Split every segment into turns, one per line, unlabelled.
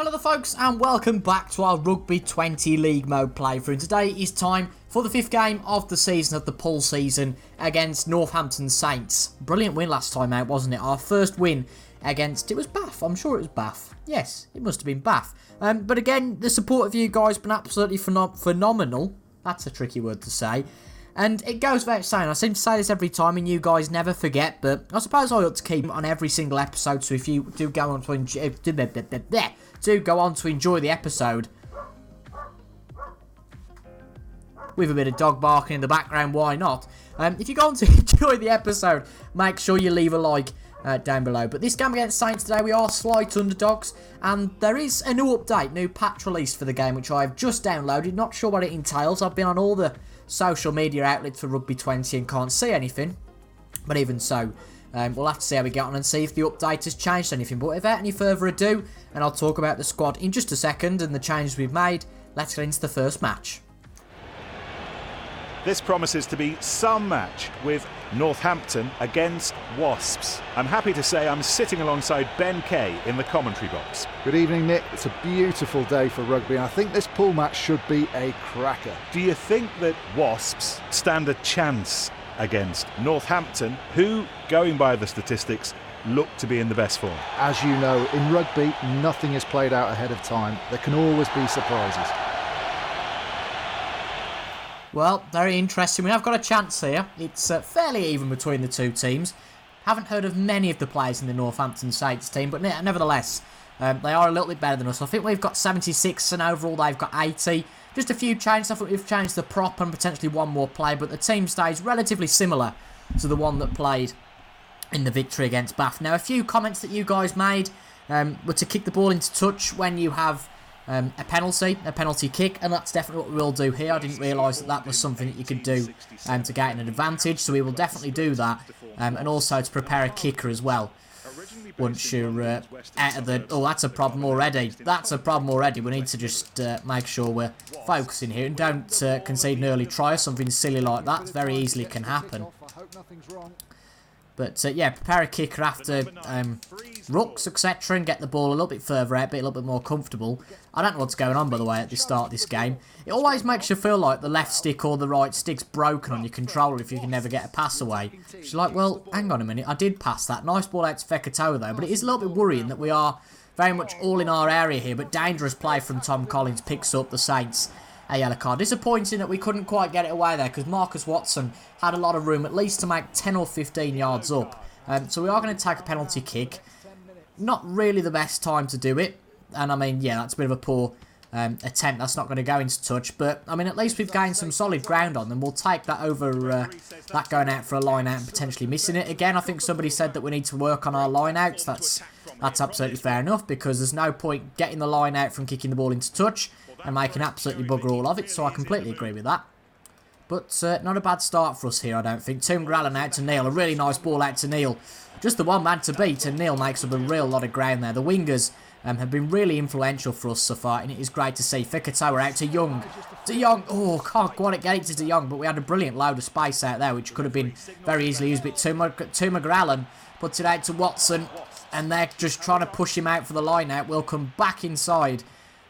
Hello there folks and welcome back to our Rugby 20 League Mode playthrough. Today is time for the 5th game of the season of the pool season against Northampton Saints. Brilliant win last time out, wasn't it? Our first win against, it was Bath, I'm sure it was Bath. Yes, it must have been Bath. But again, the support of you guys has been absolutely phenomenal. That's a tricky word to say. And it goes without saying, I seem to say this every time and you guys never forget, but I suppose I ought to keep on every single episode, so if you do go on to enjoy the episode, with a bit of dog barking in the background, why not? If you're going to enjoy the episode, make sure you leave a like down below. But this game against Saints today, we are slight underdogs, and there is a new update, new patch release for the game, which I've just downloaded. Not sure what it entails. I've been on all the social media outlets for Rugby 20 and can't see anything, but even so, we'll have to see how we get on and see if the update has changed anything. But without any further ado, and I'll talk about the squad in just a second and the changes we've made, let's get into the first match.
This promises to be some match with Northampton against Wasps. I'm happy to say I'm sitting alongside Ben Kay in the commentary box.
Good evening, Nick. It's a beautiful day for rugby. I think this pool match should be a cracker.
Do you think that Wasps stand a chance against Northampton, who, going by the statistics, look to be in the best form?
As you know, in rugby, nothing is played out ahead of time. There can always be surprises.
Well, very interesting. We have got a chance here. It's fairly even between the two teams. Haven't heard of many of the players in the Northampton Saints team, but nevertheless, they are a little bit better than us. I think we've got 76 and overall they've got 80. Just a few changes. I think we've changed the prop and potentially one more play, but the team stays relatively similar to the one that played in the victory against Bath. Now, a few comments that you guys made were to kick the ball into touch when you have a penalty kick, and that's definitely what we will do here. I didn't realise that that was something that you could do to get an advantage, so we will definitely do that, and also to prepare a kicker as well. Once you're out of the... Oh, that's a problem already. That's a problem already. We need to just make sure we're focusing here and don't concede an early try or something silly like that. Very easily can happen. But yeah, prepare a kicker after rucks, etc., and get the ball a little bit further out, a little bit more comfortable. I don't know what's going on, by the way, at the start of this game. It always makes you feel like the left stick or the right stick's broken on your controller if you can never get a pass away. It's like, well, hang on a minute, I did pass that. Nice ball out to Fekatoa, though, but it is a little bit worrying that we are very much all in our area here, but dangerous play from Tom Collins picks up the Saints a yellow card. Disappointing that we couldn't quite get it away there because Marcus Watson had a lot of room, at least to make 10 or 15 yards up. So we are going to take a penalty kick. Not really the best time to do it. And I mean, yeah, that's a bit of a poor attempt. That's not going to go into touch. But, I mean, at least we've gained some solid ground on them. We'll take that over that going out for a line out and potentially missing it. Again, I think somebody said that we need to work on our line outs. That's absolutely fair enough because there's no point getting the line out from kicking the ball into touch and making absolutely bugger all of it, so I completely agree with that. But not a bad start for us here, I don't think. Tom Grallen out to Neil, a really nice ball out to Neil. Just the one man to beat, and Neil makes up a real lot of ground there. The wingers have been really influential for us so far, and it is great to see. Fekatoa out to Young. De Jong, oh, can't quite get it to De Jong, but we had a brilliant load of space out there, which could have been very easily used. But Tuma Grallen puts it out to Watson, and they're just trying to push him out for the line out. We'll come back inside.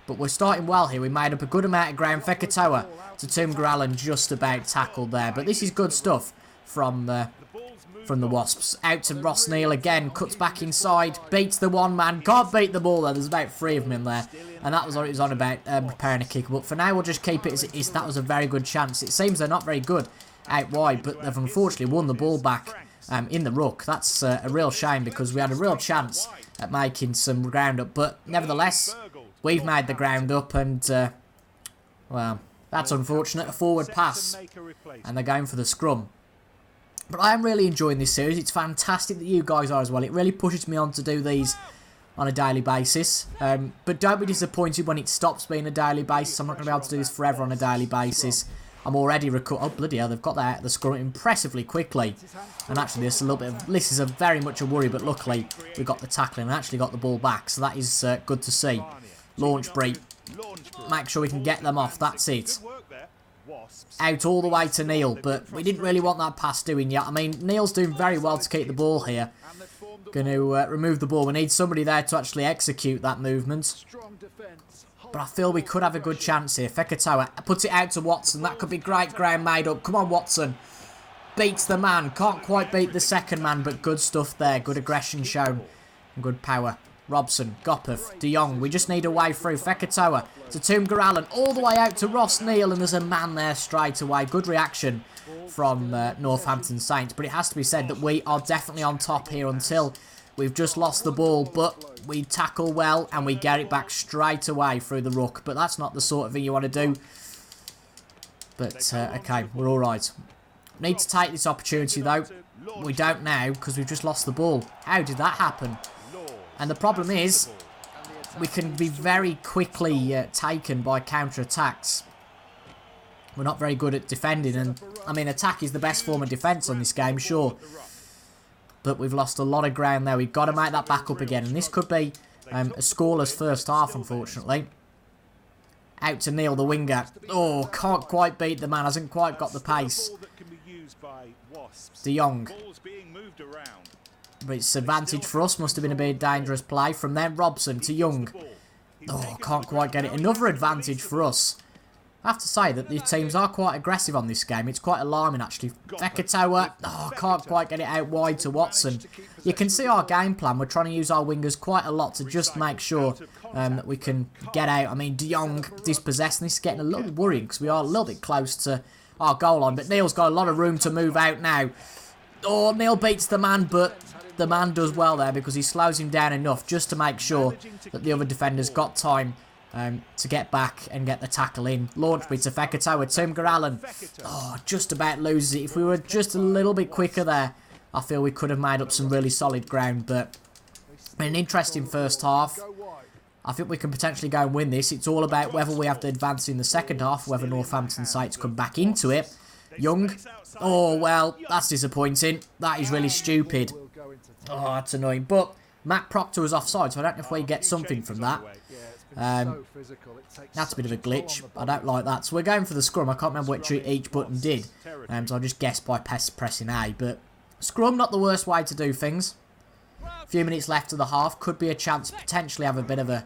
But we're starting well here. We made up a good amount of ground. Fekatoa to Tom Grallen just about tackled there. But this is good stuff from the Wasps. Out to Ross Neal again. Cuts back inside. Beats the one man. Can't beat the ball there. There's about 3 of them in there. And that was what it was on about, preparing a kick. But for now, we'll just keep it as it is. That was a very good chance. It seems they're not very good out wide. But they've unfortunately won the ball back in the ruck. That's a real shame because we had a real chance at making some ground up. But nevertheless, we've made the ground up and, well, that's unfortunate. A forward pass. And they're going for the scrum. But I am really enjoying this series. It's fantastic that you guys are as well. It really pushes me on to do these on a daily basis. But don't be disappointed when it stops being a daily basis. I'm not going to be able to do this forever on a daily basis. I'm already oh bloody hell, they've got that out of the scrum impressively quickly. And actually this is a very much a worry, but luckily we got the tackling and actually got the ball back. So that is good to see. Launch break. Make sure we can get them off. That's it. Out all the way to Neil, but we didn't really want that pass doing yet. I mean, Neil's doing very well to keep the ball here. Going to remove the ball. We need somebody there to actually execute that movement. But I feel we could have a good chance here. Fekitoa puts it out to Watson. That could be great ground made up. Come on, Watson. Beats the man. Can't quite beat the second man, but good stuff there. Good aggression shown. And good power. Robson, Gopeth, De Jong. We just need a way through. Fekitoa to Toomger Allen. All the way out to Ross Neal. And there's a man there straight away. Good reaction from Northampton Saints. But it has to be said that we are definitely on top here until we've just lost the ball. But we tackle well and we get it back straight away through the ruck. But that's not the sort of thing you want to do. But, okay, we're all right. Need to take this opportunity, though. We don't now because we've just lost the ball. How did that happen? And the problem is, we can be very quickly taken by counter-attacks. We're not very good at defending. And, I mean, attack is the best form of defence on this game, sure. But we've lost a lot of ground there. We've got to make that back up again. And this could be a scoreless first half, unfortunately. Out to Neil, the winger. Oh, can't quite beat the man. Hasn't quite got the pace. De Jong. But it's advantage for us. Must have been a bit dangerous play. From there, Robson to Young. Oh, can't quite get it. Another advantage for us. I have to say that the teams are quite aggressive on this game. It's quite alarming, actually. Fekitoa. Oh, can't quite get it out wide to Watson. You can see our game plan. We're trying to use our wingers quite a lot to just make sure that we can get out. I mean, De Jong dispossessing. This is getting a little bit worrying because we are a little bit close to our goal line. But Neil's got a lot of room to move out now. Oh, Neil beats the man, but the man does well there because he slows him down enough just to make sure that the other defender's got time to get back and get the tackle in. Launch me to Fekitoa. Toomger Allen. Oh, just about loses it. If we were just a little bit quicker there, I feel we could have made up some really solid ground. But an interesting first half. I think we can potentially go and win this. It's all about whether we have to advance in the second half, whether Northampton Saints come back into it. Young. Oh, well, that's disappointing. That is really stupid. Oh, that's annoying. But Matt Proctor was offside, so I don't know if we get something from that. That's a bit of a glitch. I don't like that. So we're going for the scrum. I can't remember which each button did. So I just guessed by pressing A. But scrum, not the worst way to do things. A few minutes left of the half. Could be a chance to potentially have a bit of a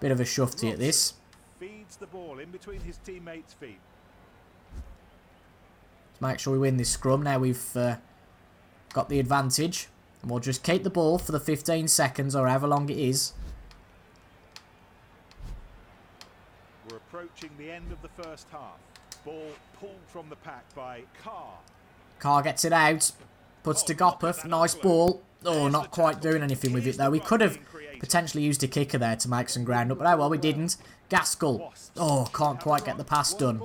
shufty at this.
Feeds the ball in between his teammates' feet.
Let's make sure we win this scrum. Now we've got the advantage. And we'll just keep the ball for the 15 seconds or however long it is.
We're approaching the end of the first half. Ball pulled from the pack by Carr.
Carr gets it out. Puts to Gopeth. Nice ball. Oh, not quite doing anything with it though. We could have potentially used a kicker there to make some ground up. But oh well, we didn't. Gaskell. Oh, can't quite get the pass done.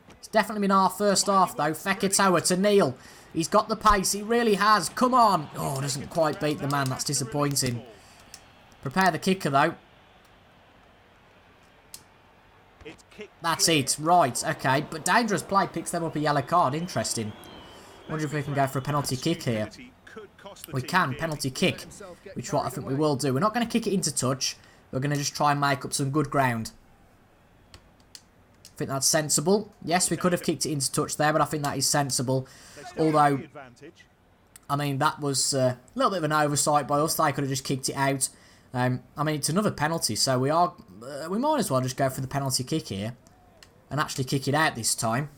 It's definitely been our first half though. Fekitoa to Neil. He's got the pace. He really has. Come on. Oh, doesn't quite beat the man. That's disappointing. Prepare the kicker though. That's it. Right. Okay. But dangerous play picks them up a yellow card. Interesting. Wonder if we can go for a penalty kick here. We can. Penalty kick. Which what I think we will do. We're not going to kick it into touch. We're going to just try and make up some good ground. I think that's sensible. Yes, we could have kicked it into touch there, but I think that is sensible. Although, I mean, that was a little bit of an oversight by us. They could have just kicked it out. I mean, it's another penalty, so we might as well just go for the penalty kick here and actually kick it out this time.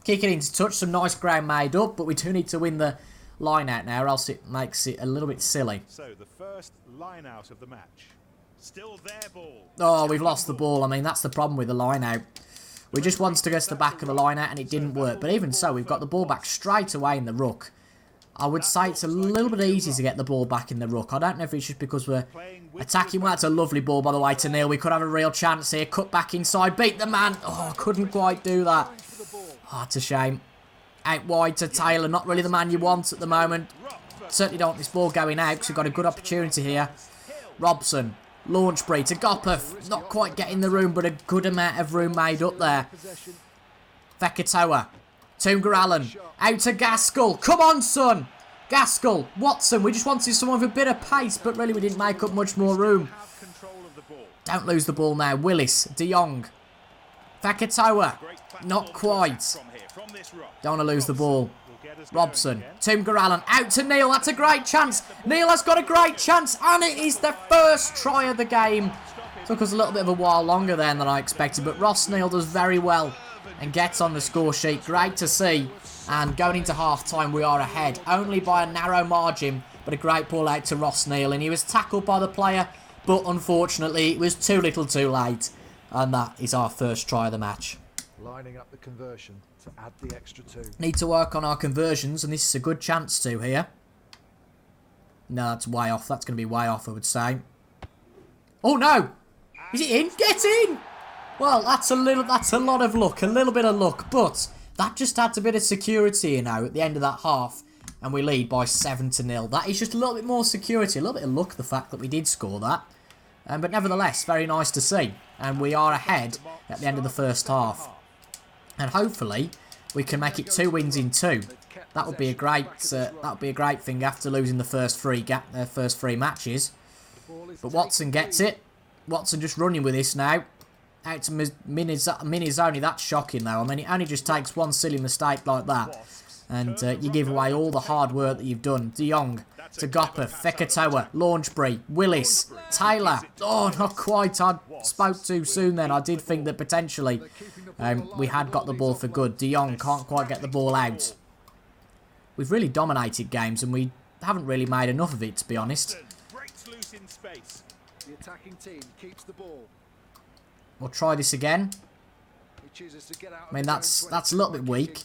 Kick it into touch, some nice ground made up, but we do need to win the line out now, or else it makes it a little bit silly.
So the first line out of the match. Still their ball.
Oh, we've lost the ball. I mean, that's the problem with the line out. We just wanted to go to the back of the line out and it didn't work. But even so, we've got the ball back straight away in the ruck. I would say it's a little bit easy to get the ball back in the ruck. I don't know if it's just because we're attacking. Well, that's a lovely ball, by the way, to Neil. We could have a real chance here. Cut back inside. Beat the man. Oh, couldn't quite do that. Oh, it's a shame. Out wide to Taylor. Not really the man you want at the moment. Certainly don't want this ball going out because we've got a good opportunity here. Robson. Launchbury to Gopeth. Not quite getting the room, but a good amount of room made up there. Fekitoa. Toomger Allen. Out to Gaskell. Come on, son. Gaskell. Watson. We just wanted someone with a bit of pace, but really we didn't make up much more room. Don't lose the ball now. Willis. De Jong. Fekitoa. Not quite. Don't want to lose the ball. Robson, Tim Garallan, out to Neil. That's a great chance. Neil has got a great chance, and it is the first try of the game. Took us a little bit of a while longer then than I expected, but Ross Neil does very well and gets on the score sheet. Great to see. And going into half-time, we are ahead, only by a narrow margin, but a great ball out to Ross Neil, and he was tackled by the player, but unfortunately, it was too little too late, and that is our first try of the match.
Lining up the conversion to add the extra 2.
Need to work on our conversions, and this is a good chance to here. No, that's way off. That's going to be way off, I would say. Oh, no! Is it in? Get in! Well, that's a lot of luck. A little bit of luck, but that just adds a bit of security, you know, at the end of that half, and we lead by 7-0. That is just a little bit more security, a little bit of luck, the fact that we did score that. But nevertheless, very nice to see. And we are ahead at the end of the first half. And hopefully, we can make it 2 wins in 2. That would be a great thing after losing the first three matches. But Watson gets it. Watson just running with this now. Out to Minizoni. That's shocking, though. I mean, it only just takes one silly mistake like that. And you give away all the hard work that you've done. De Jong to Gopper, Fekatoa, Launchbury, Willis, Taylor. Oh, not quite. I spoke too soon then. I did think that potentially we had got the ball for good. De Jong can't quite get the ball out. We've really dominated games and we haven't really made enough of it, to be honest.
The attacking team keeps the ball.
We'll try this again. I mean, that's a little bit weak.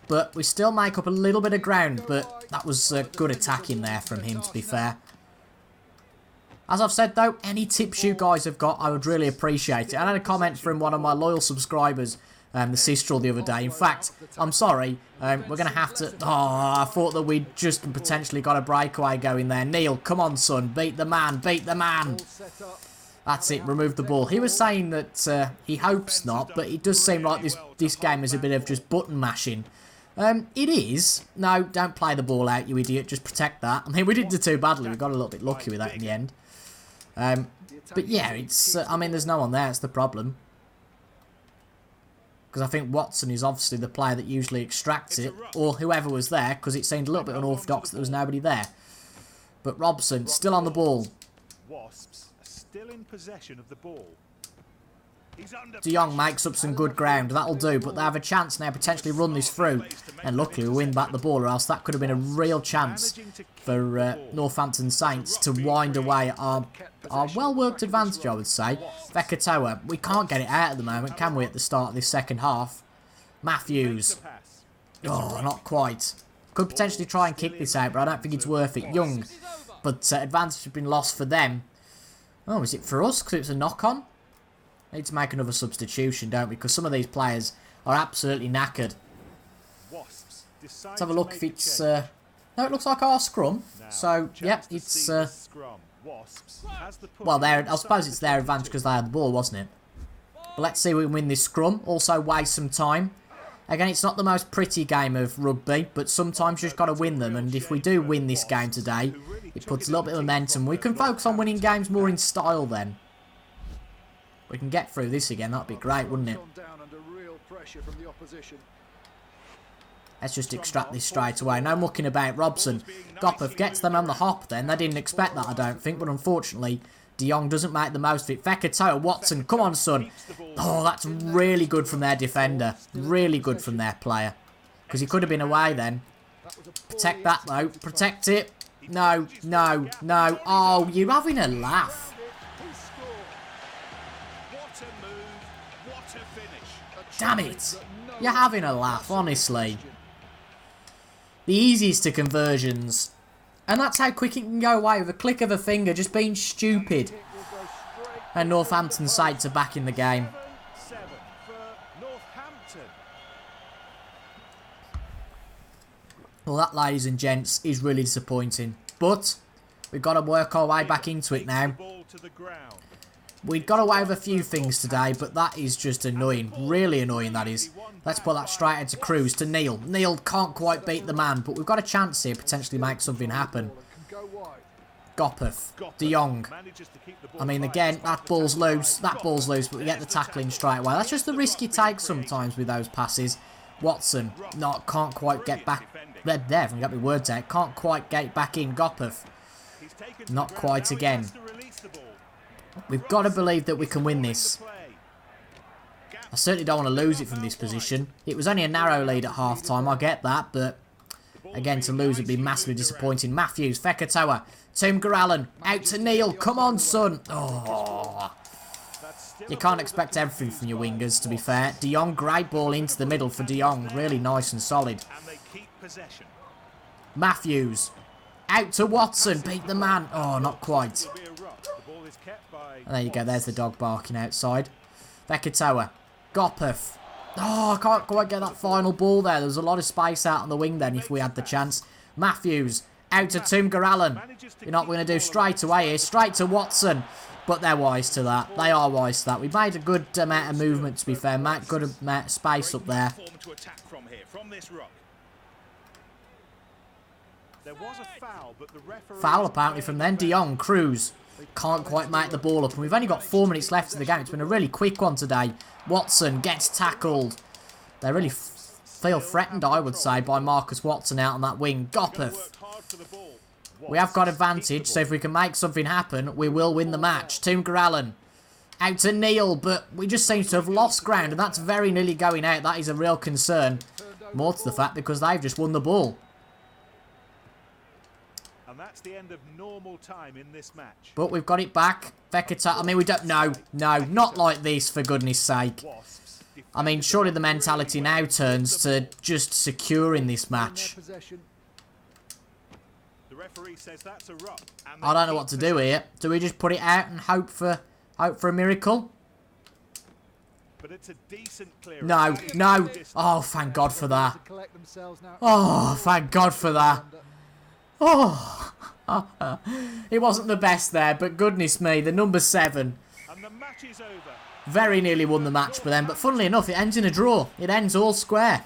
But we still make up a little bit of ground. But that was good attacking there from him, to be fair. As I've said, though, any tips you guys have got, I would really appreciate it. I had a comment from one of my loyal subscribers, the Sistrel, the other day. In fact, I'm sorry. We're going to have to... Oh, I thought that we'd just potentially got a breakaway going there. Neil, come on, son. Beat the man. Beat the man. That's it, remove the ball. He was saying that he hopes not, but it does seem like this game is a bit of just button mashing. It is. No, don't play the ball out, you idiot. Just protect that. I mean, we didn't do too badly. We got a little bit lucky with that in the end. But yeah, it's... I mean, there's no one there. It's the problem. Because I think Watson is obviously the player that usually extracts it, or whoever was there, because it seemed a little bit unorthodox that there was nobody there. But Robson, still on the ball.
Wasps are still in possession of the ball.
De Jong makes up some good ground. That'll do, but they have a chance now potentially run this through. And luckily we win back the ball, or else that could have been a real chance for Northampton Saints to wind away our well-worked advantage, I would say. Fekatoa, we can't get it out at the moment, can we, at the start of this second half? Matthews. Oh, not quite. Could potentially try and kick this out, but I don't think it's worth it. Young. But advantage has been lost for them. Oh, is it for us? Because it was a knock-on? Need to make another substitution, don't we? Because some of these players are absolutely knackered. Let's have a look if it's... no, it looks like our scrum. So, yep, it's... well, I suppose it's their advantage because they had the ball, wasn't it? But let's see if we can win this scrum. Also waste some time. Again, it's not the most pretty game of rugby, but sometimes you've just got to win them. And if we do win this game today, it puts a little bit of momentum. We can focus on winning games more in style then. We can get through this again. That'd be great, wouldn't it? Let's just extract this straight away. No mucking about. Robson. Gopper gets them on the hop then. They didn't expect that, I don't think. But unfortunately, De Jong doesn't make the most of it. Fekatoa, Watson. Come on, son. Oh, that's really good from their defender. Really good from their player. Because he could have been away then. Protect that, though. Protect it. No, no, no. Oh, you're having a laugh. Damn it. You're having a laugh, honestly. The easiest to conversions. And that's how quick it can go away with a click of a finger, just being stupid. And Northampton Saints are back in the game. Well, that, ladies and gents, is really disappointing. But we've got to work our way back into it now. We got away with a few things today, but that is just annoying. Really annoying, that is. Let's put that straight into Cruz to Neil. Neil can't quite beat the man, but we've got a chance here, potentially make something happen. Gopeth. De Jong. I mean, again, that ball's loose. That ball's loose, but we get the tackling straight away. That's just the risk you take sometimes with those passes. Watson, can't quite get back. There, I've got my words out. Can't quite get back in. Gopeth, not quite again. We've got to believe that we can win this. I certainly don't want to lose it from this position. It was only a narrow lead at half-time, I get that, but again, to lose would be massively disappointing. Matthews, Fekatoa, Tim Garallen, out to Neil. Come on, son. Oh. You can't expect everything from your wingers, to be fair. De Jong, great ball into the middle for De Jong. Really nice and solid. Matthews, out to Watson. Beat the man. Oh, not quite. And there you go. There's the dog barking outside. Fekatoa, Gopeth. Oh, I can't quite get that final ball there. There was a lot of space out on the wing then if we had the chance. Matthews, out to Tim Garallen. You're not going to do straight away here. Straight to Watson. But they're wise to that. They are wise to that. We made a good amount of movement, to be fair. Good amount of space up there. Foul apparently from then. De Jong, Cruz. Can't quite make the ball up. And we've only got 4 minutes left of the game. It's been a really quick one today. Watson gets tackled. They really feel threatened, I would say, by Marcus Watson out on that wing. Gopeth. We have got advantage, so if we can make something happen, we will win the match. Tim Garallen. Out to Neil, but we just seem to have lost ground, and that's very nearly going out. That is a real concern. More to the fact because they've just won the ball.
And that's the end of normal time in this match.
But we've got it back. Fekatoa, I mean, we don't... No, not like this, for goodness sake. I mean, surely the mentality now turns to just securing this match. I don't know what to do here. Do we just put it out and hope for a miracle? No. Oh, thank God for that. Oh, thank God for that. Oh. It wasn't the best there, but goodness me, the number 7. Very nearly won the match for them, but funnily enough, it ends in a draw. It ends all square.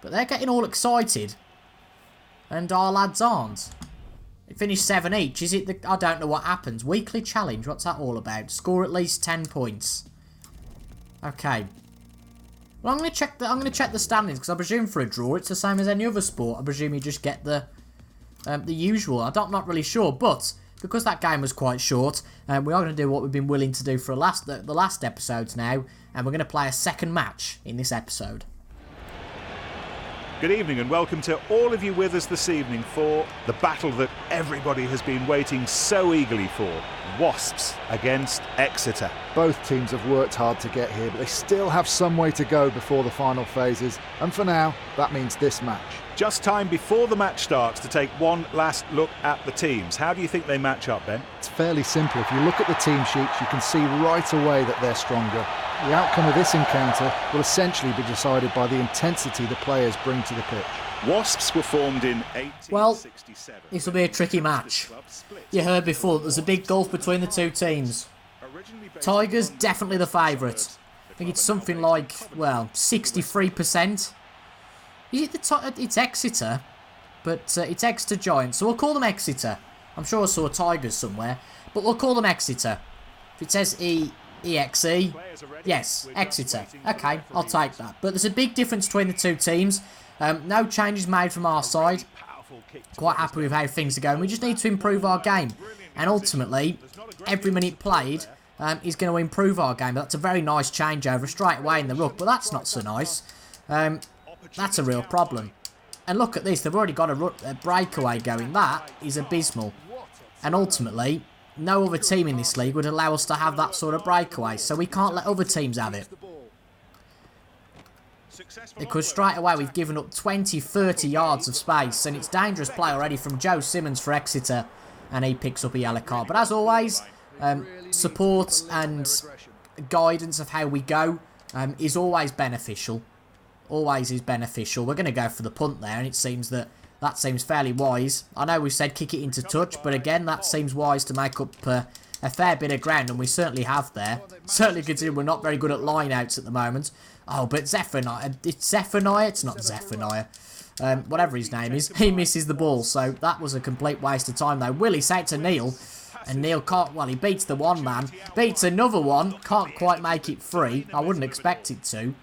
But they're getting all excited. And our lads aren't. It finished 7 each. Is it I don't know what happens. Weekly challenge. What's that all about? Score at least 10 points. Okay. Well, I'm going to check the standings because I presume for a draw it's the same as any other sport. I presume you just get the usual. I'm not really sure, but because that game was quite short, we are going to do what we've been willing to do for the last episodes now, and we're going to play a second match in this episode.
Good evening and welcome to all of you with us this evening for the battle that everybody has been waiting so eagerly for. Wasps against Exeter.
Both teams have worked hard to get here, but they still have some way to go before the final phases. And for now, that means this match.
Just time before the match starts to take one last look at the teams. How do you think they match up, Ben?
It's fairly simple. If you look at the team sheets, you can see right away that they're stronger. The outcome of this encounter will essentially be decided by the intensity the players bring to the pitch.
Wasps were formed in 1867.
Well, this will be a tricky match. You heard before, there's a big gulf between the two teams. Tigers, definitely the favourite. I think it's something like, well, 63%. Is it it's Exeter, but it's Exeter Giants, so we'll call them Exeter. I'm sure I saw Tigers somewhere, but we'll call them Exeter. If it says EXE, yes, Exeter. Okay, I'll take that. But there's a big difference between the two teams. No changes made from our side. Quite happy with how things are going. We just need to improve our game. And ultimately, every minute played is going to improve our game. That's a very nice changeover straight away in the ruck, but that's not so nice. That's a real problem. And look at this, they've already got a breakaway going. That is abysmal. And ultimately, no other team in this league would allow us to have that sort of breakaway, so we can't let other teams have it. Because straight away we've given up 20, 30 yards of space, and it's dangerous play already from Joe Simmons for Exeter, and he picks up a yellow card. But as always, support and guidance of how we go is always beneficial. Always is beneficial. We're going to go for the punt there, and it seems that seems fairly wise. I know we said kick it into touch, but again, that seems wise to make up a fair bit of ground, and we certainly have there. Certainly considering we're not very good at line-outs at the moment. Oh, but Zephaniah, it's Zephaniah? It's not Zephaniah. Whatever his name is, he misses the ball, so that was a complete waste of time, though. Willie's out to Neil, and Neil can't, well, he beats the one man, beats another one, can't quite make it free. I wouldn't expect it to.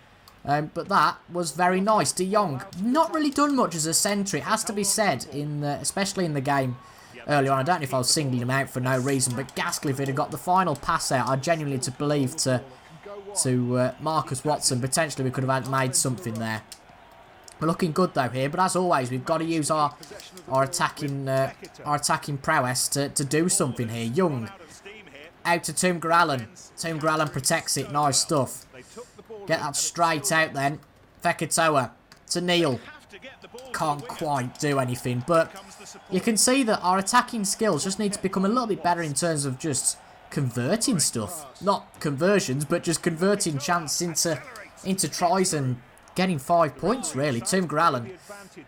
But that was very nice. De Jong, not really done much as a centre, it has to be said, especially in the game earlier on. I don't know if I was singling him out for no reason, but Gaskeley, if he'd have got the final pass out, I genuinely to believe to Marcus Watson, potentially we could have made something there. We're looking good though here, but as always, we've got to use our attacking prowess to do something here. Young, out to Toomger Allen. Toomger Allen protects it, nice stuff. Get that straight out then. Fekitoa to Neil. Can't quite do anything, but you can see that our attacking skills just need to become a little bit better in terms of just converting stuff. Not conversions, but just converting chance into tries and getting 5 points, really. Toomger Allen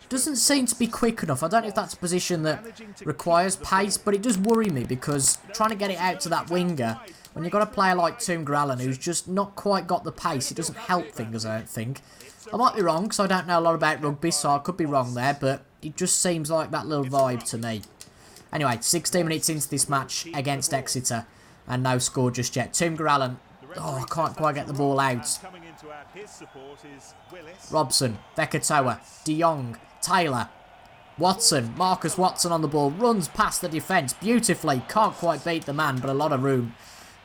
doesn't seem to be quick enough. I don't know if that's a position that requires pace, but it does worry me because trying to get it out to that winger, when you've got a player like Toomger Allen who's just not quite got the pace, it doesn't help things, I don't think. I might be wrong because I don't know a lot about rugby, so I could be wrong there, but it just seems like that little vibe to me. Anyway, 16 minutes into this match against Exeter, and no score just yet. Toomger Allen, oh, I can't quite get the ball out. Robson, Fekitoa, De Jong, Taylor, Watson, Marcus Watson on the ball, runs past the defence beautifully, can't quite beat the man, but a lot of room,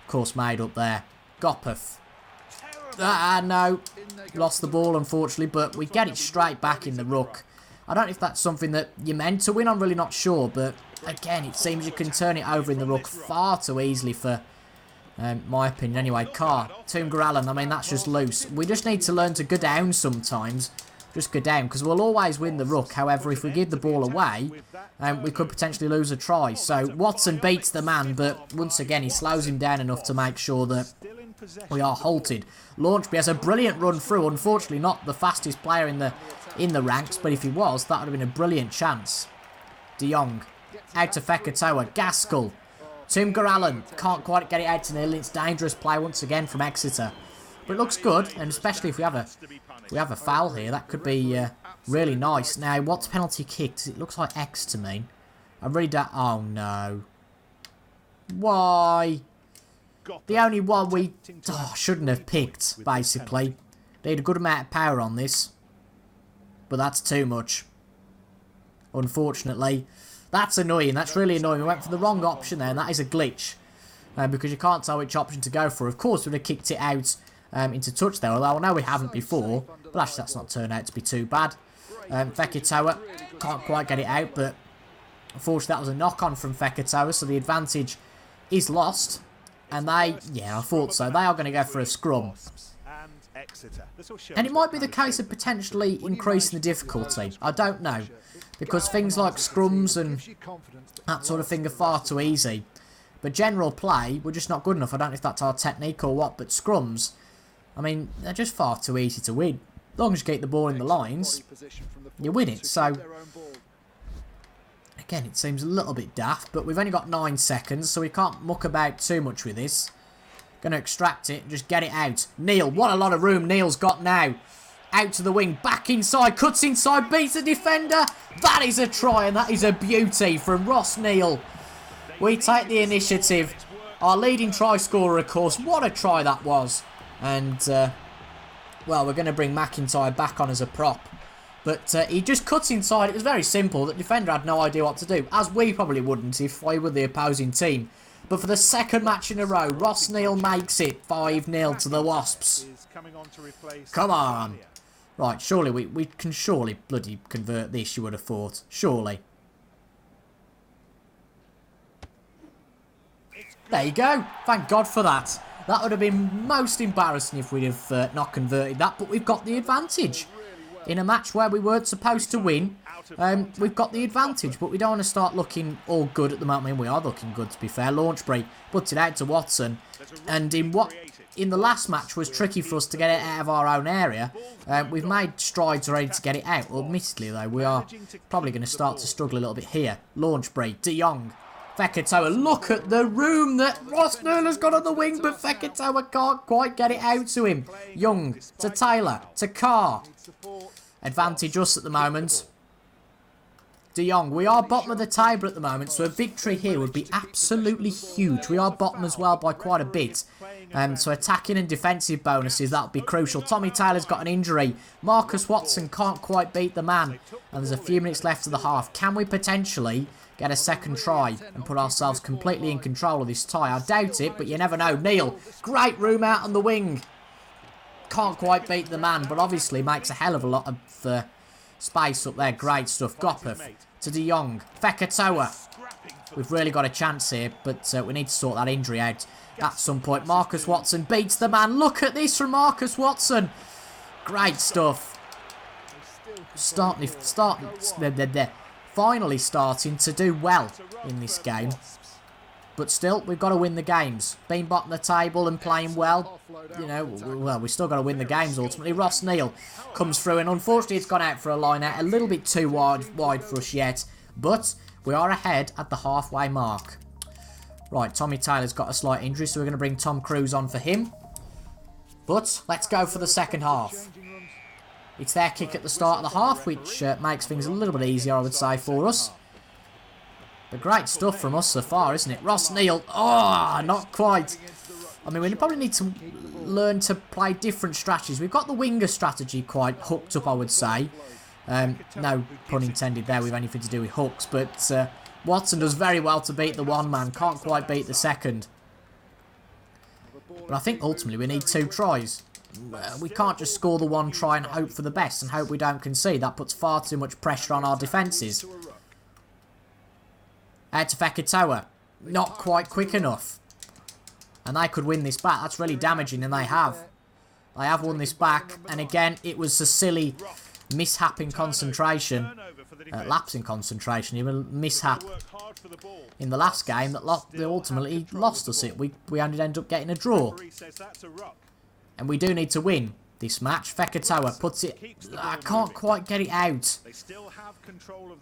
of course, made up there. Gopeth, no, lost the ball unfortunately, but we get it straight back in the ruck. I don't know if that's something that you're meant to win, I'm really not sure, but again, it seems you can turn it over in the ruck far too easily for my opinion. Anyway, Carr, Toomger Allen, I mean, that's just loose. We just need to learn to go down sometimes. Just go down, because we'll always win the ruck. However, if we give the ball away, we could potentially lose a try. So, Watson beats the man, but once again, he slows him down enough to make sure that we are halted. Launchby has a brilliant run through. Unfortunately, not the fastest player in the ranks, but if he was, that would have been a brilliant chance. De Jong, out to Fekitoa, Gaskell. Toomger Allen can't quite get it out to Neil. It's dangerous play once again from Exeter, but it looks good, and especially if we have a foul here, that could be really nice. Now, what's penalty kick? It looks like X to me. I really don't. Oh no! Why? The only one we shouldn't have picked. Basically, they had a good amount of power on this, but that's too much. Unfortunately. That's annoying. That's really annoying. We went for the wrong option there, and that is a glitch. Because you can't tell which option to go for. Of course, we'd have kicked it out into touch there, although I know we haven't before. But actually, that's not turned out to be too bad. Fekitoa can't quite get it out, but unfortunately, that was a knock-on from Fekitoa, so the advantage is lost. And I thought so. They are going to go for a scrum. And it might be the case of potentially increasing the difficulty. I don't know. Because things like scrums and that sort of thing are far too easy. But general play, we're just not good enough. I don't know if that's our technique or what, but scrums, I mean, they're just far too easy to win. As long as you get the ball in the lines, you win it. So, again, it seems a little bit daft, but we've only got 9 seconds, so we can't muck about too much with this. Going to extract it and just get it out. Neil, what a lot of room Neil's got now. Out to the wing, back inside, cuts inside, beats the defender. That is a try, and that is a beauty from Ross Neil. We take the initiative. Our leading try scorer, of course. What a try that was. And, well, we're going to bring McIntyre back on as a prop. But he just cuts inside. It was very simple. The defender had no idea what to do, as we probably wouldn't if we were the opposing team. But for the second match in a row, Ross Neil makes it 5-0 to the Wasps. Come on. Right, surely we can surely bloody convert this, you would have thought. Surely. There you go. Thank God for that. That would have been most embarrassing if we'd have not converted that, but we've got the advantage. In a match where we weren't supposed to win, we've got the advantage, but we don't want to start looking all good at the moment. I mean, we are looking good, to be fair. Launchbury puts it out to Watson, and in what in the last match was tricky for us to get it out of our own area, we've made strides already to get it out. Well, admittedly, though, we are probably going to start to struggle a little bit here. Launchbury, De Jong, Fekitoa. Look at the room that Ross Neil has got on the wing, but Fekitoa can't quite get it out to him. Young to Taylor to Carr. Advantage us at the moment. De Jong. We are bottom of the table at the moment, so a victory here would be absolutely huge. We are bottom as well by quite a bit. So attacking and defensive bonuses, that would be crucial. Tommy Taylor's got an injury. Marcus Watson can't quite beat the man. And there's a few minutes left of the half. Can we potentially get a second try and put ourselves completely in control of this tie? I doubt it, but you never know. Neil, great room out on the wing. Can't quite beat the man, but obviously makes a hell of a lot of space up there. Great stuff. Gopov to De Jong. Fekatoa. We've really got a chance here, but we need to sort that injury out at some point. Marcus Watson beats the man. Look at this from Marcus Watson. Great stuff. Finally starting to do well in this game. But still, we've got to win the games. Being bottom of the table and playing well, you know, well, we've still got to win the games ultimately. Ross Neal comes through, and unfortunately it's gone out for a line out. A little bit too wide for us yet. But we are ahead at the halfway mark. Right, Tommy Taylor's got a slight injury, so we're going to bring Tom Cruise on for him. But let's go for the second half. It's their kick at the start of the half, which makes things a little bit easier, I would say, for us. But great stuff from us so far, isn't it? Ross Neal. Oh, not quite. I mean, we probably need to learn to play different strategies. We've got the winger strategy quite hooked up, I would say. No pun intended there with anything to do with hooks. But Watson does very well to beat the one man. Can't quite beat the second. But I think ultimately we need 2 tries. We can't just score the 1 try and hope for the best and hope we don't concede. That puts far too much pressure on our defences. Out to Fekatoa. Not quite quick enough. And they could win this back. That's really damaging, and they have. They have won this back. And again, it was a silly mishap in concentration. Lapse in concentration. Even a mishap in the last game that ultimately lost us it. We ended up getting a draw. And we do need to win this match. Fekatoa puts it... I can't quite get it out.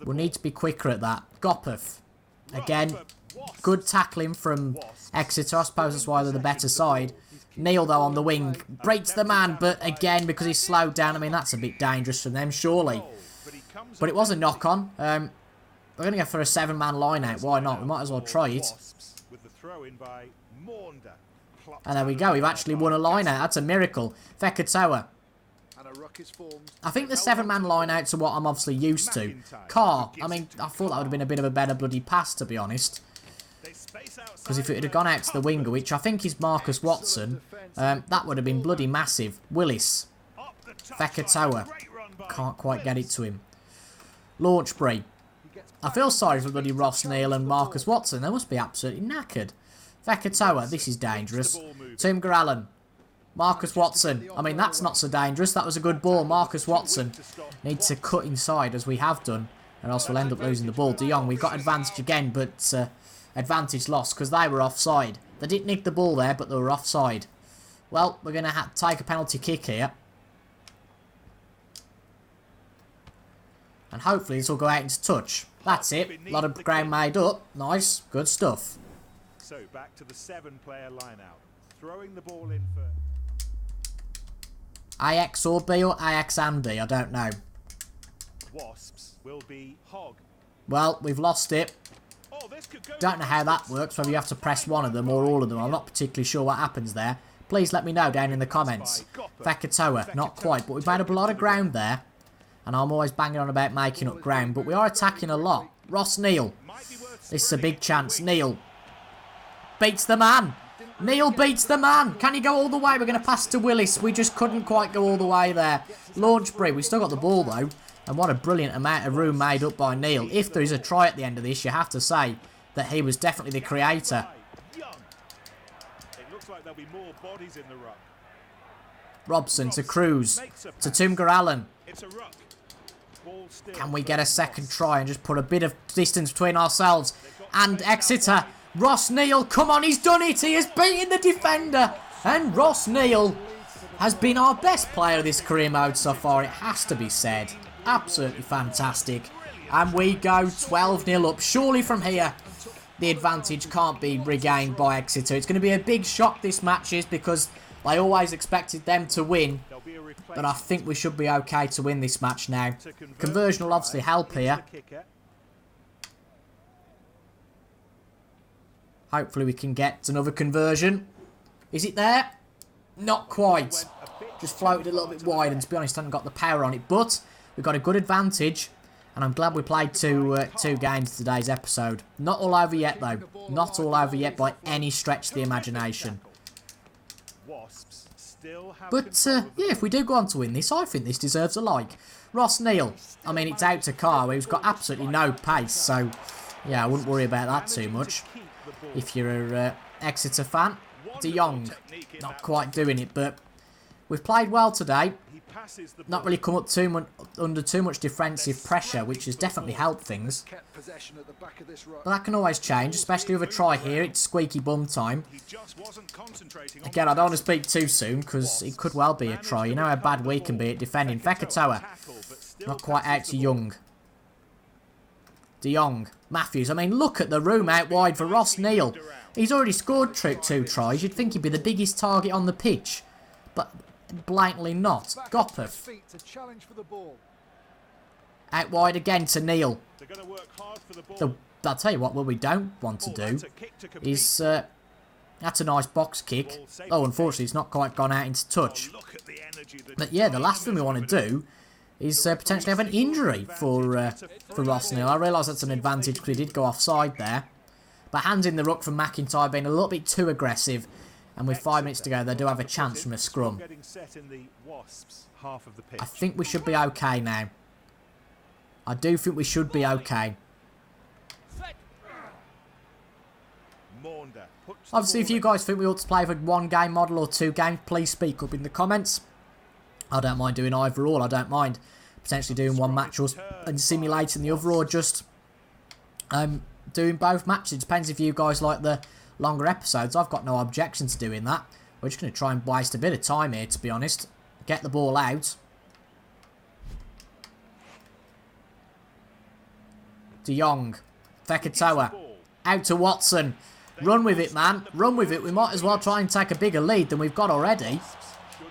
We'll need to be quicker at that. Gopov. Again, good tackling from Exeter. I suppose that's why they're the better side. Neil, though, on the wing. Breaks the man, but again, because he's slowed down, I mean, that's a bit dangerous from them, surely. But it was a knock-on. We're going to go for a 7-man line-out. Why not? We might as well try it. And there we go. We've actually won a line-out. That's a miracle. Fekatoa. I think the 7-man line-outs are what I'm obviously used to. Carr. I mean, I thought that would have been a bit of a better bloody pass, to be honest. Because if it had gone out to the winger, which I think is Marcus Watson, that would have been bloody massive. Willis. Fekatoa. Can't quite get it to him. Launchbury. I feel sorry for bloody Ross Neal and Marcus Watson. They must be absolutely knackered. Fekatoa. This is dangerous. Tim Garallen. Marcus Watson. I mean, that's not so dangerous. That was a good ball. Marcus Watson needs to cut inside, as we have done, or else we'll end up losing the ball. De Jong, we've got advantage again, but advantage lost because they were offside. They didn't nick the ball there, but they were offside. Well, we're going to take a penalty kick here. And hopefully this will go out into touch. That's it. A lot of ground made up. Nice. Good stuff.
So back to the 7-player line-out. Throwing the ball in for...
AX or B or AX and B, I don't know.
Wasps will be Hog.
Well, we've lost it. Don't know how that works, whether you have to press one of them or all of them. I'm not particularly sure what happens there. Please let me know down in the comments. Fekatoa, not quite, but we've made up a lot of ground there. And I'm always banging on about making up ground, but we are attacking a lot. Ross Neal. This is a big chance. Neal beats the man. Neil beats the man. Can he go all the way? We're going to pass to Willis. We just couldn't quite go all the way there. Launchbury. We've still got the ball, though. And what a brilliant amount of room made up by Neil. If there is a try at the end of this, you have to say that he was definitely the creator.
It looks like there'll be more bodies in the ruck.
Robson to Cruz. To Tim Garallen.
It's a ruck.
Can we get a second try and just put a bit of distance between ourselves and Exeter? Ross Neal, come on, he's done it. He has beaten the defender. And Ross Neal has been our best player of this career mode so far. It has to be said. Absolutely fantastic. And we go 12-0 up. Surely from here, the advantage can't be regained by Exeter. It's going to be a big shock, this match is, because I always expected them to win. But I think we should be okay to win this match now. Conversion will obviously help here. Hopefully we can get another conversion. Is it there? Not quite. Just floated a little bit wide, and to be honest, I haven't got the power on it. But we've got a good advantage, and I'm glad we played two games today's episode. Not all over yet, though. Not all over yet by any stretch of the imagination. But, yeah, if we do go on to win this, I think this deserves a like. Ross Neal, I mean, it's out to Carr, who's got absolutely no pace, so, yeah, I wouldn't worry about that too much. If you're a Exeter fan. De Jong, not quite doing it, but we've played well today. Not really come up under too much defensive pressure, which has definitely helped things. But that can always change, especially with a try here. It's squeaky bum time. Again, I don't want to speak too soon, because it could well be a try. You know how bad we can be at defending. Fekatoa, not quite out to Young. De Jong, Matthews. I mean, look at the room out wide for Ross Neal. He's already scored 2 tries. You'd think he'd be the biggest target on the pitch. But blatantly not. Gopeth. Out wide again to Neal. I'll tell you what we don't want to do is... that's a nice box kick. Oh, unfortunately, it's not quite gone out into touch. But yeah, the last thing we want to do is potentially have an injury for Ross Neal. I realise that's an advantage because he did go offside there. But hands in the ruck from McIntyre being a little bit too aggressive. And with 5 minutes to go, they do have a chance from a scrum. I think we should be okay now. I do think we should be okay. Obviously, if you guys think we ought to play for 1 game model or 2 games, please speak up in the comments. I don't mind doing either or. I don't mind potentially doing 1 match and simulating the other, or just doing both matches. It depends if you guys like the longer episodes. I've got no objection to doing that. We're just going to try and waste a bit of time here, to be honest. Get the ball out. De Jong. Fekatoa. Out to Watson. Run with it, man. Run with it. We might as well try and take a bigger lead than we've got already.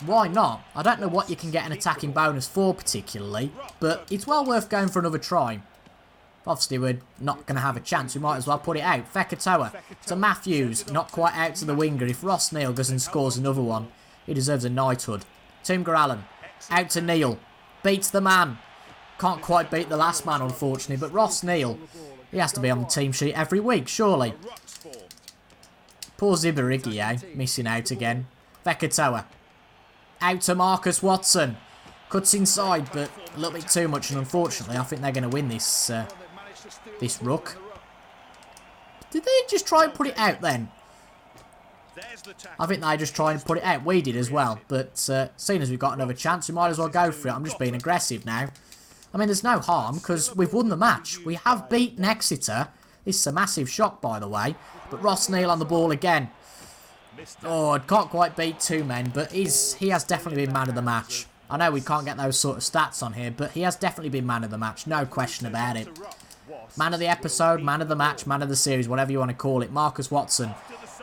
Why not? I don't know what you can get an attacking bonus for particularly, but it's well worth going for another try. Obviously, we're not going to have a chance. We might as well put it out. Fekatoa to Matthews. Not quite out to the winger. If Ross Neal goes and scores another one, he deserves a knighthood. Timber Allen. Out to Neal. Beats the man. Can't quite beat the last man, unfortunately. But Ross Neal, he has to be on the team sheet every week, surely. Poor Zibarigi, eh? Missing out again. Fekatoa. Out to Marcus Watson. Cuts inside, but a little bit too much. And unfortunately, I think they're going to win this this ruck. Did they just try and put it out then? I think they just tried and put it out. We did as well. But seeing as we've got another chance, we might as well go for it. I'm just being aggressive now. I mean, there's no harm because we've won the match. We have beaten Exeter. This is a massive shock, by the way. But Ross Neal on the ball again. Oh, can't quite beat 2 men, but he has definitely been man of the match. I know we can't get those sort of stats on here, but he has definitely been man of the match. No question about it. Man of the episode, man of the match, man of the series, whatever you want to call it. Marcus Watson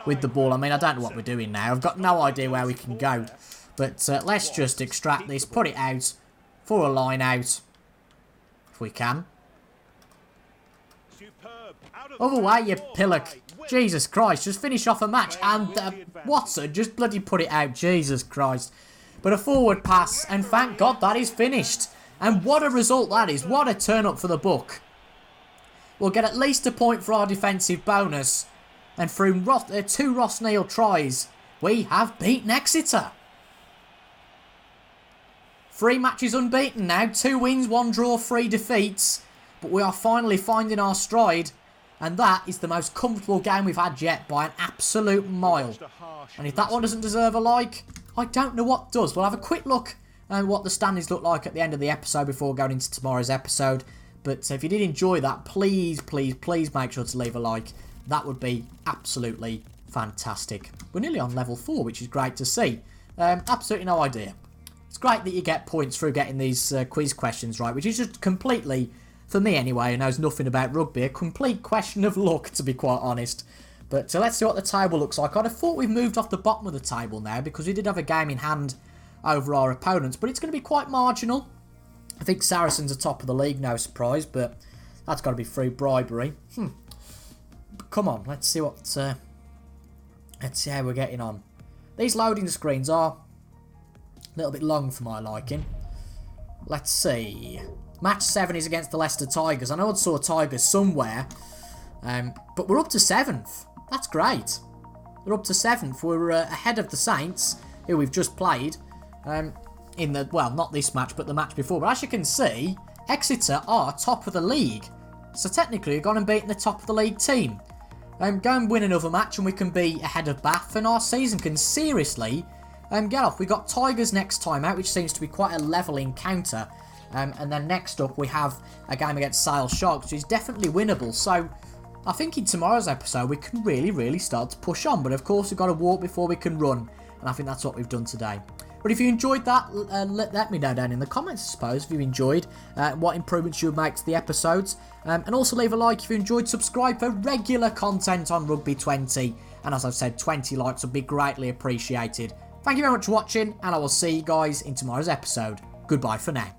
with the ball. I mean, I don't know what we're doing now. I've got no idea where we can go. But let's just extract this, put it out for a line out. If we can. Other way, you pillock. Jesus Christ, just finish off a match. And Watson just bloody put it out. Jesus Christ. But a forward pass, and thank God that is finished. And what a result that is. What a turn up for the book. We'll get at least a point for our defensive bonus. And through 2 Ross Neal tries, we have beaten Exeter. 3 matches unbeaten now. 2 wins, 1 draw, 3 defeats. But we are finally finding our stride. And that is the most comfortable game we've had yet by an absolute mile. And if that one doesn't deserve a like, I don't know what does. We'll have a quick look at what the standings look like at the end of the episode before going into tomorrow's episode. But if you did enjoy that, please, please, please make sure to leave a like. That would be absolutely fantastic. We're nearly on level 4, which is great to see. Absolutely no idea. It's great that you get points through getting these quiz questions right, which is just completely, for me anyway, who knows nothing about rugby, a complete question of luck, to be quite honest. But let's see what the table looks like. I'd have thought we've moved off the bottom of the table now because we did have a game in hand over our opponents, but it's going to be quite marginal. I think Saracens are top of the league, no surprise, but that's got to be through bribery. Come on, let's see what Let's see how we're getting on. These loading screens are a little bit long for my liking. Let's see. Match 7 is against the Leicester Tigers. I know I saw Tigers somewhere, but we're up to 7th. That's great. We're up to 7th. We're ahead of the Saints, who we've just played in the, well, not this match, but the match before. But as you can see, Exeter are top of the league. So technically, we've gone and beaten the top of the league team. Go and win another match and we can be ahead of Bath, and our season can seriously get off. We've got Tigers next time out, which seems to be quite a level encounter. And then next up we have a game against Sale Sharks, which is definitely winnable. So I think in tomorrow's episode we can really start to push on. But of course we've got to walk before we can run, and I think that's what we've done today. But if you enjoyed that, let me know down in the comments, I suppose, if you enjoyed, what improvements you would make to the episodes. And also leave a like if you enjoyed, subscribe for regular content on Rugby 20. And as I've said, 20 likes would be greatly appreciated. Thank you very much for watching, and I will see you guys in tomorrow's episode. Goodbye for now.